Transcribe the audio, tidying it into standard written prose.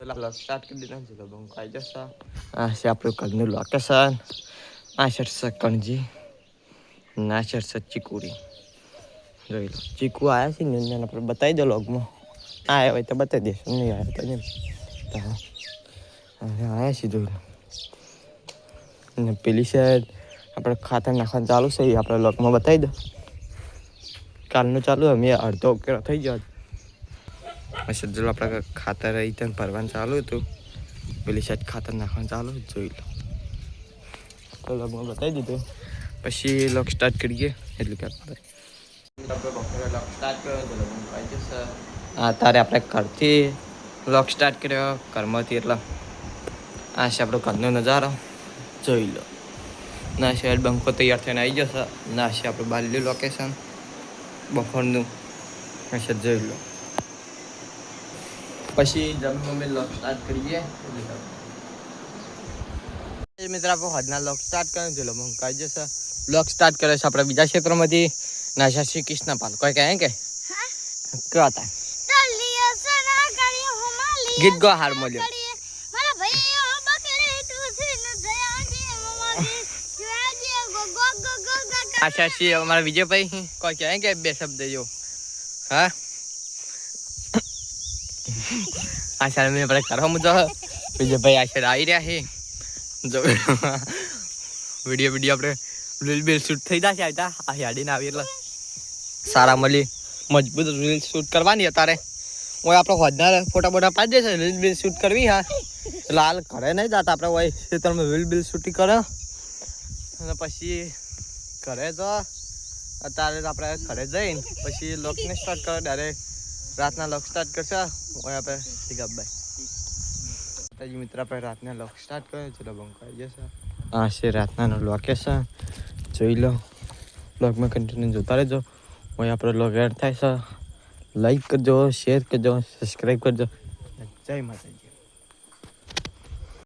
Blog start કરી દીધો છે. તો બંકો આવી જશે. આ છે આપણું ઘરનું લોકેશન. આ છે કણજી, ના છે ચીકુડી. જોઈ લો ચીકુ આવ્યા છે ને એને આપણે બતાવી દો લોગમાં. આવ્યા હોય તો બતાવી દઈશું, નહીં આવ્યા તો નહીં. આવ્યા છે જોઈ લો. અને પેલી સાઈડ આપણે ખાતર નાખવાનું ચાલુ છે, એ આપણે લોગમાં બતાવી દો. કાલનું ચાલુ અમે અડધો ઉકેલો થઈ ગયો. સજ્જલ આપણે ખાતર અહીં ભરવાનું ચાલુ હતું. પેલી સાઈડ ખાતર નાખવાનું ચાલુ જોઈ લો. તો લોગમાં બતાવી દીધું. પછી લોગ સ્ટાર્ટ કરીએ એટલું કે આપણે લોગ સ્ટાર્ટ કર્યો તો અત્યારે આપણે ઘરથી લોગ સ્ટાર્ટ કર્યો, ઘરમાંથી એટલે આ છે આપણો ઘરનો નજારો જોઈ લો. ના છે બંકો તૈયાર થઈને આવી જશે. ના છે આપણું બારનું લોકેશન બપોરનું છે જોઈ લો. પછી જમી લોગ સ્ટાર્ટ કરીએ. મિત્ર આપણે હદના લોગ સ્ટાર્ટ કરે છે. બંકો આવી જશે. બ્લોગ સ્ટાર્ટ કરે છે આપણે બીજા ક્ષેત્રમાંથી. નાશા શ્રી કૃષ્ણ પાલ કોઈ કહે કે કયો હતા ગીત ગો હાર મળ્યો. આશા શ્રી અમારા વિજયભાઈ કોઈ કહે કે બે શબ્દ જો. હા આશા મેં આપણે કરવા મુદ્દો વિજયભાઈ આશા આવી રહ્યા છે. જો વિડીયો આપણે રીલ બિલ શૂટ થઈ જશે. આવતા આ યાડીને આવી એટલે સારા મળી મજબૂત રીલ શૂટ કરવાની અત્યારે. હું આપણે હોદના ફોટા બોટા પાડી દેશે. રીલ બિલ શૂટ કરવી. હા એટલે હાલ ઘરે નહીં જતા આપણે હોય ખેતરમાં રીલ બિલ શૂટિંગ કરે અને પછી ઘરે તો અત્યારે આપણે ઘરે જઈને પછી લોકને સ્ટાર્ટ કરે. ડાયરેક્ટ રાતના લોક સ્ટાર્ટ કરશે. હોય આપણે શીખાભાઈ મિત્ર આપણે રાતના લોક સ્ટાર્ટ કરે. ચલો બંકો આવી જશે. આ છે રાતનાનું લોકેશન જોઈ લો. બ્લોગમાં કન્ટિન્યુ જોતા રહેજો. હું આપણો બ્લોગ એડ થાય છે. લાઈક કરજો, શેર કરજો, સબસ્ક્રાઈબ કરજો. જય માતાજી.